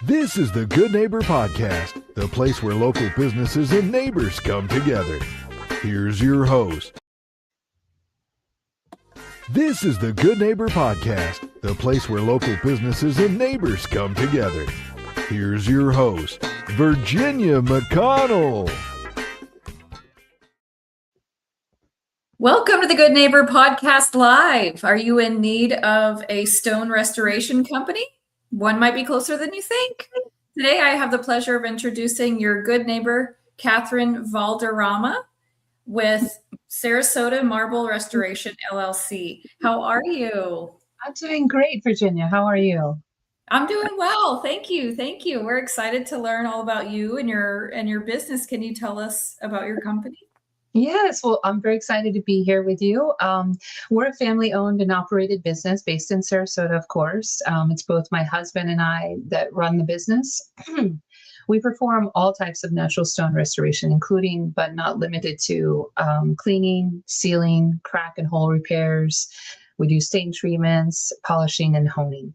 This is the Good Neighbor Podcast, the place where local businesses and neighbors come together. Here's your host. This is the Good Neighbor Podcast, the place where local businesses and neighbors come together. Here's your host, Virginia McConnell. Welcome to the Good Neighbor Podcast Live. Are you in need of a stone restoration company? One might be closer than you think. Today, I have the pleasure of introducing your good neighbor, Katherine Valderrama, with Sarasota Marble Restoration, LLC. How are you? I'm doing great, Virginia. How are you? I'm doing well. Thank you. Thank you. We're excited to learn all about you and your business. Can you tell us about your company? Yes, well, I'm very excited to be here with you. We're a family-owned and operated business based in Sarasota, of course. It's both my husband and I that run the business. We perform all types of natural stone restoration, including but not limited to cleaning, sealing, crack and hole repairs. We do stain treatments, polishing, and honing.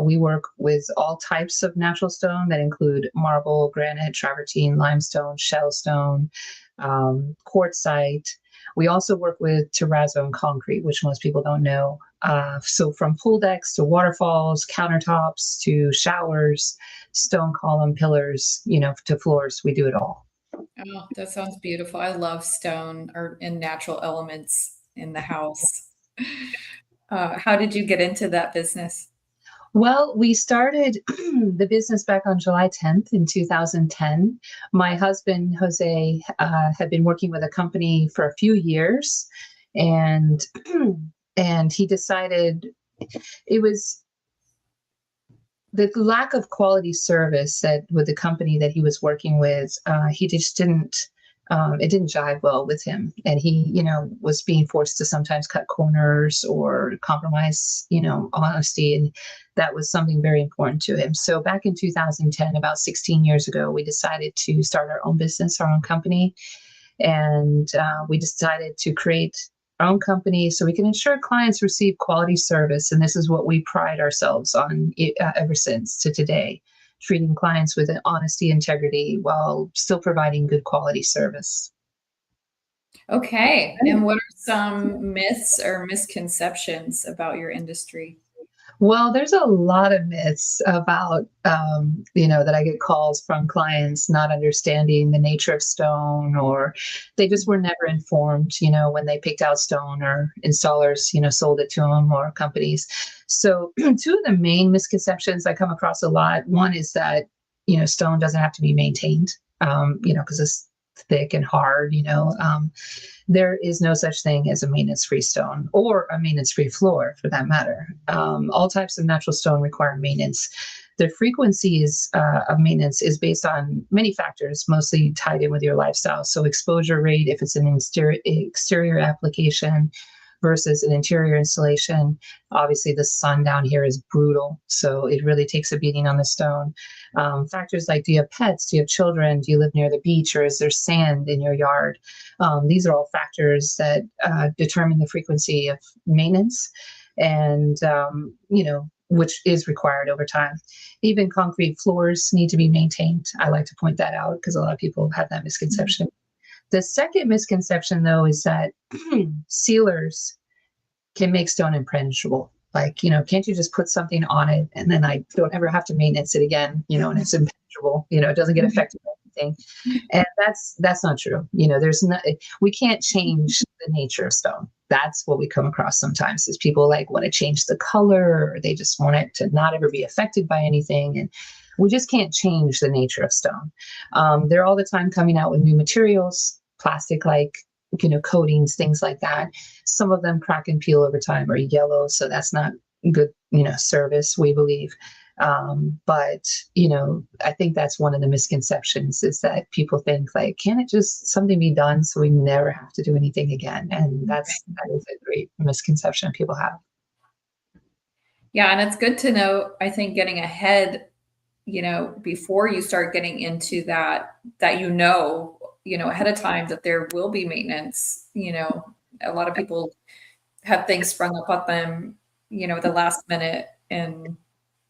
We work with all types of natural stone that include marble, granite, travertine, limestone, shellstone, quartzite. We also work with terrazzo and concrete, which most people don't know. So from pool decks to waterfalls, countertops to showers, stone column pillars, to floors, we do it all. Oh, that sounds beautiful. I love stone and natural elements in the house. How did you get into that business? Well, we started the business back on July 10th in 2010. My husband, Jose, had been working with a company for a few years, and he decided it was the lack of quality service that with the company that he was working with. He just didn't. It didn't jive well with him, and he, was being forced to sometimes cut corners or compromise, honesty, and that was something very important to him. So back in 2010, about 16 years ago, we decided to start our own business, our own company, and we decided to create our own company so we can ensure clients receive quality service, and this is what we pride ourselves on ever since to today. Treating clients with honesty, integrity, while still providing good quality service. Okay. And what are some myths or misconceptions about your industry? Well, there's a lot of myths about, that I get calls from clients not understanding the nature of stone, or they just were never informed, when they picked out stone, or installers, sold it to them, or companies. So two of the main misconceptions I come across a lot, one is that, stone doesn't have to be maintained, because it's thick and hard, there is no such thing as a maintenance-free stone or a maintenance-free floor for that matter. All types of natural stone require maintenance. The frequencies of maintenance is based on many factors, mostly tied in with your lifestyle. So exposure rate, if it's an exterior application versus an interior installation. Obviously, the sun down here is brutal, so it really takes a beating on the stone. Factors like, do you have pets? Do you have children? Do you live near the beach, or is there sand in your yard? These are all factors that determine the frequency of maintenance, and which is required over time. Even concrete floors need to be maintained. I like to point that out because a lot of people have that misconception. The second misconception, though, is that sealers can make stone impenetrable. Like, can't you just put something on it and then I don't ever have to maintenance it again, and it's impenetrable, it doesn't get affected by anything. And that's not true. We can't change the nature of stone. That's what we come across sometimes is people want to change the color, or they just want it to not ever be affected by anything. And we just can't change the nature of stone. They're all the time coming out with new materials, plastic coatings, things like that. Some of them crack and peel over time or yellow, so that's not good, service, we believe. But I think that's one of the misconceptions is that people think can't it just something be done so we never have to do anything again? And that is a great misconception people have. Yeah, and it's good to know, I think, getting ahead, before you start getting into that ahead of time that there will be maintenance. A lot of people have things sprung up on them, the last minute, and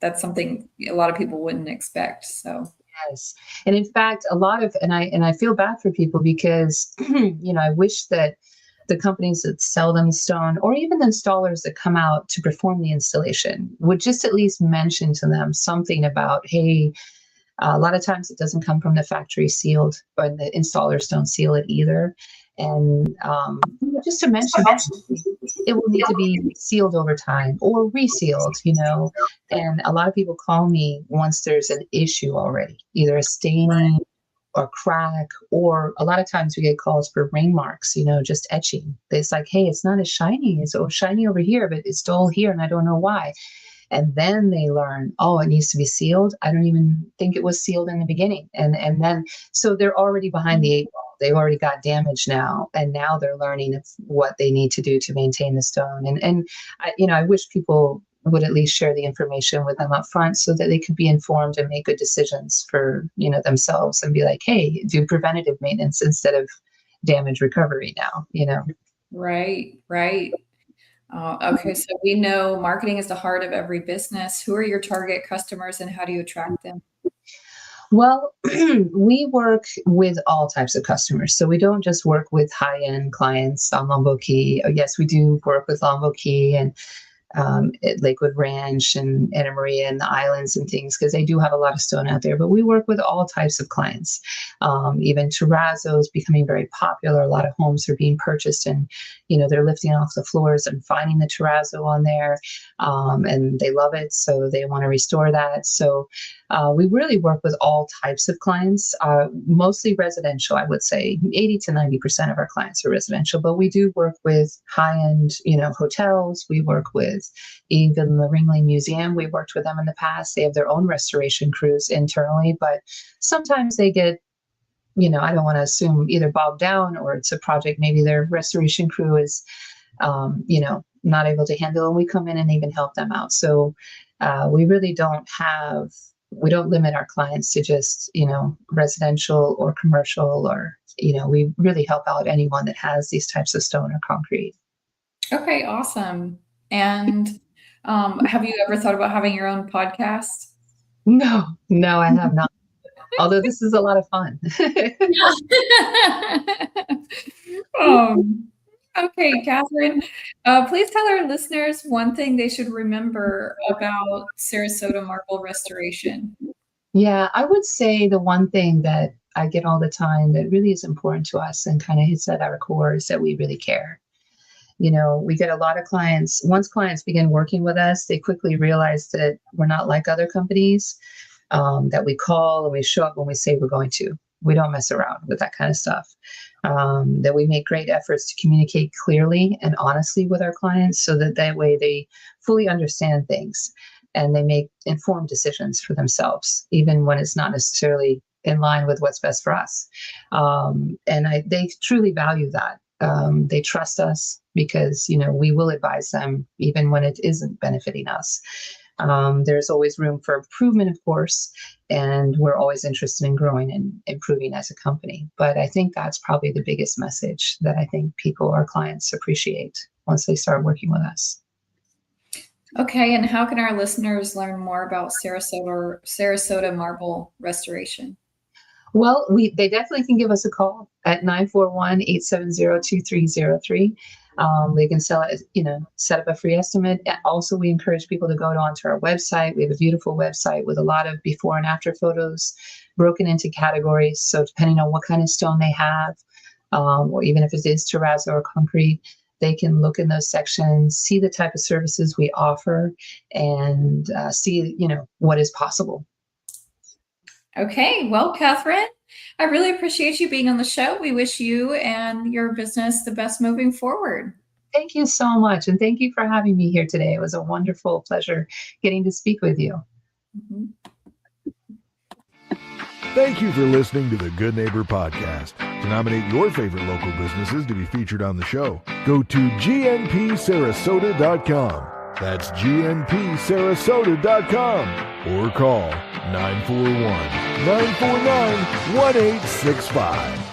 that's something a lot of people wouldn't expect. So Yes. And in fact, and I feel bad for people because, I wish that the companies that sell them stone or even the installers that come out to perform the installation would just at least mention to them something about, hey, a lot of times it doesn't come from the factory sealed, or the installers don't seal it either. And just to mention, it will need to be sealed over time or resealed, And a lot of people call me once there's an issue already, either a staining or crack, or a lot of times we get calls for ring marks, just etching. It's like, hey, it's not as shiny. It's shiny over here, but it's dull here, and I don't know why. And then they learn, oh, it needs to be sealed. I don't even think it was sealed in the beginning. And then, so they're already behind the eight ball. They already got damage now. And now they're learning what they need to do to maintain the stone. And I wish people would at least share the information with them up front so that they could be informed and make good decisions for, themselves and be like, hey, do preventative maintenance instead of damage recovery now, Right. Okay, so we know marketing is the heart of every business. Who are your target customers and how do you attract them? Well, we work with all types of customers. So we don't just work with high-end clients on Lombo Key. Yes, we do work with Lombo Key and at Lakewood Ranch and Anna Maria and the islands and things, because they do have a lot of stone out there. But we work with all types of clients. Even terrazzo is becoming very popular. A lot of homes are being purchased and, they're lifting off the floors and finding the terrazzo on there. And they love it. So they want to restore that. So we really work with all types of clients, mostly residential. I would say 80 to 90% of our clients are residential, but we do work with high-end, hotels. We work with even the Ringling Museum. We worked with them in the past. They have their own restoration crews internally, but sometimes they get, I don't want to assume either bogged down or it's a project maybe their restoration crew is, not able to handle, and we come in and even help them out. So we really we don't limit our clients to just, residential or commercial or, we really help out anyone that has these types of stone or concrete. Okay, awesome. And have you ever thought about having your own podcast? No, I have not. Although this is a lot of fun. Okay, Katherine, please tell our listeners one thing they should remember about Sarasota marble restoration. Yeah, I would say the one thing that I get all the time that really is important to us and kind of hits at our core is that we really care. We get a lot of clients. Once clients begin working with us, they quickly realize that we're not like other companies, that we call and we show up when we say we're going to. We don't mess around with that kind of stuff. That we make great efforts to communicate clearly and honestly with our clients so that way they fully understand things and they make informed decisions for themselves, even when it's not necessarily in line with what's best for us. They truly value that. They trust us because, we will advise them even when it isn't benefiting us. There's always room for improvement, of course, and we're always interested in growing and improving as a company. But I think that's probably the biggest message that I think our clients appreciate once they start working with us. Okay, and how can our listeners learn more about Sarasota marble restoration? Well, they definitely can give us a call at 941-870-2303. They can set up a free estimate. Also, we encourage people to go onto our website. We have a beautiful website with a lot of before and after photos broken into categories. So depending on what kind of stone they have, or even if it is terrazzo or concrete, they can look in those sections, see the type of services we offer, and see, what is possible. Okay, well, Katherine, I really appreciate you being on the show. We wish you and your business the best moving forward. Thank you so much. And thank you for having me here today. It was a wonderful pleasure getting to speak with you. Mm-hmm. Thank you for listening to the Good Neighbor Podcast. To nominate your favorite local businesses to be featured on the show, go to gnpsarasota.com. That's gnpsarasota.com or call 941-949-1865.